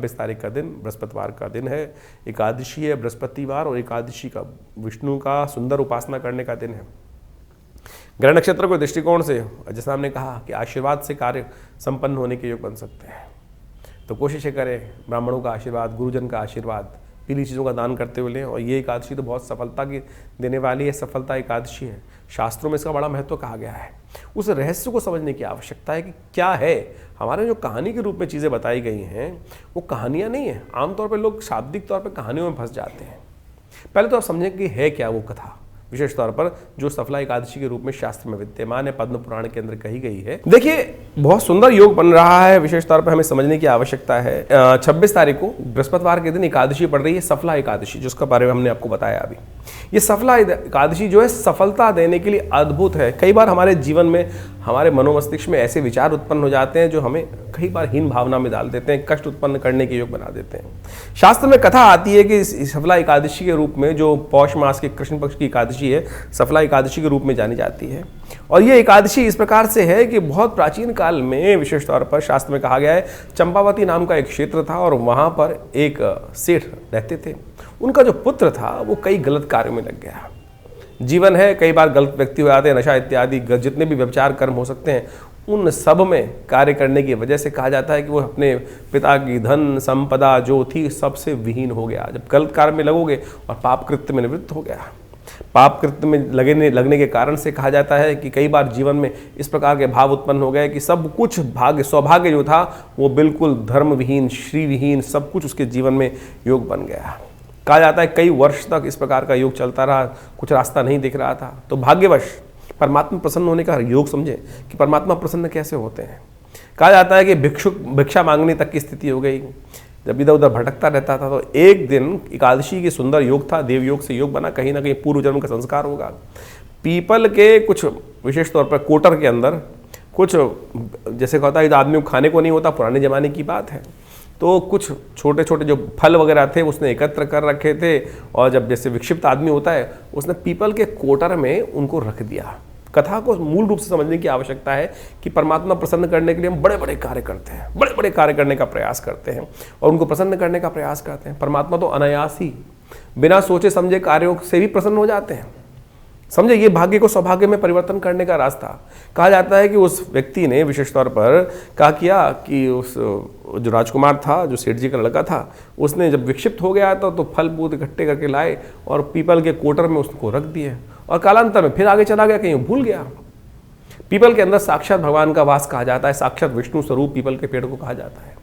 26 तारीख का दिन बृहस्पतिवार का दिन है, एकादशी है बृहस्पतिवार, और एकादशी का विष्णु का सुंदर उपासना करने का दिन है। ग्रह नक्षत्र के दृष्टिकोण से जैसा हमने कहा कि आशीर्वाद से कार्य संपन्न होने के योग बन सकते हैं, तो कोशिश करें ब्राह्मणों का आशीर्वाद, गुरुजन का आशीर्वाद, पीली चीज़ों का दान करते हुए लें। और ये एकादशी तो बहुत सफलता की देने वाली है, सफलता एकादशी है। शास्त्रों में इसका बड़ा महत्व कहा गया है। उस रहस्य को समझने की आवश्यकता है कि क्या है। हमारे जो कहानी के रूप में चीज़ें बताई गई हैं वो कहानियाँ नहीं हैं। आमतौर पर लोग शाब्दिक तौर पर कहानियों में फंस जाते हैं। पहले तो आप समझें कि है क्या वो कथा, विशेष तौर पर जो सफला एकादशी के रूप में शास्त्र में विद्यमान है, पद्म पुराण के अंदर कही गई है। देखिए बहुत सुंदर योग बन रहा है, विशेष तौर पर हमें समझने की आवश्यकता है। 26 तारीख को बृहस्पतिवार के दिन एकादशी पड़ रही है, सफला एकादशी, जिसका बारे में हमने आपको बताया अभी। ये सफला एकादशी जो है सफलता देने के लिए अद्भुत है। कई बार हमारे जीवन में, हमारे मनोमस्तिष्क में ऐसे विचार उत्पन्न हो जाते हैं जो हमें कई बार हीन भावना में डाल देते हैं, कष्ट उत्पन्न करने के योग बना देते हैं। शास्त्र में कथा आती है कि इस सफला एकादशी के रूप में, जो पौष मास के कृष्ण पक्ष की एकादशी है, सफला एकादशी के रूप में जानी जाती है। और ये एकादशी इस प्रकार से है कि बहुत प्राचीन काल में विशेष तौर पर शास्त्र में कहा गया है, चंपावती नाम का एक क्षेत्र था और वहाँ पर एक सेठ रहते थे। उनका जो पुत्र था वो कई गलत कार्यों में लग गया। जीवन है, कई बार गलत व्यक्ति हो जाते हैं, नशा इत्यादि जितने भी व्यभिचार कर्म हो सकते हैं उन सब में कार्य करने की वजह से कहा जाता है कि वो अपने पिता की धन संपदा जो थी सबसे विहीन हो गया। जब गलत कार्य में लगोगे और पाप कृत्य में निवृत्त हो गया। पाप कृत्य में लगने के कारण से कहा जाता है कि कई बार जीवन में इस प्रकार के भाव उत्पन्न हो गए कि सब कुछ भाग्य सौभाग्य जो था वो बिल्कुल धर्मविहीन, श्रीविहीन, सब कुछ उसके जीवन में योग बन गया। कहा जाता है कई वर्ष तक इस प्रकार का योग चलता रहा, कुछ रास्ता नहीं दिख रहा था। तो भाग्यवश परमात्मा प्रसन्न होने का योग समझे कि परमात्मा प्रसन्न कैसे होते हैं। कहा जाता है कि भिक्षा मांगने तक की स्थिति हो गई। जब इधर उधर भटकता रहता था तो एक दिन एकादशी की सुंदर योग था, देव योग से योग बना, कहीं ना कहीं पूर्व जन्म का संस्कार होगा। पीपल के कुछ विशेष तौर पर कोटर के अंदर कुछ, जैसे कहता है आदमी को खाने को नहीं होता, पुराने ज़माने की बात है, तो कुछ छोटे छोटे जो फल वगैरह थे उसने एकत्र कर रखे थे। और जब जैसे विक्षिप्त आदमी होता है उसने पीपल के कोटर में उनको रख दिया। कथा को मूल रूप से समझने की आवश्यकता है कि परमात्मा प्रसन्न करने के लिए हम बड़े बड़े कार्य करते हैं, बड़े बड़े कार्य करने का प्रयास करते हैं और उनको प्रसन्न करने का प्रयास करते हैं। परमात्मा तो अनायास ही बिना सोचे समझे कार्यों से भी प्रसन्न हो जाते हैं। समझे, ये भाग्य को सौभाग्य में परिवर्तन करने का रास्ता। कहा जाता है कि उस व्यक्ति ने विशेष तौर पर क्या किया कि उस जो राजकुमार था, जो सेठ जी का लड़का था, उसने जब विक्षिप्त हो गया था तो फल फूल इकट्ठे करके लाए और पीपल के कोटर में उसको रख दिए और कालांतर में फिर आगे चला गया, कहीं भूल गया। पीपल के अंदर साक्षात भगवान का वास कहा जाता है, साक्षात विष्णु स्वरूप पीपल के पेड़ को कहा जाता है।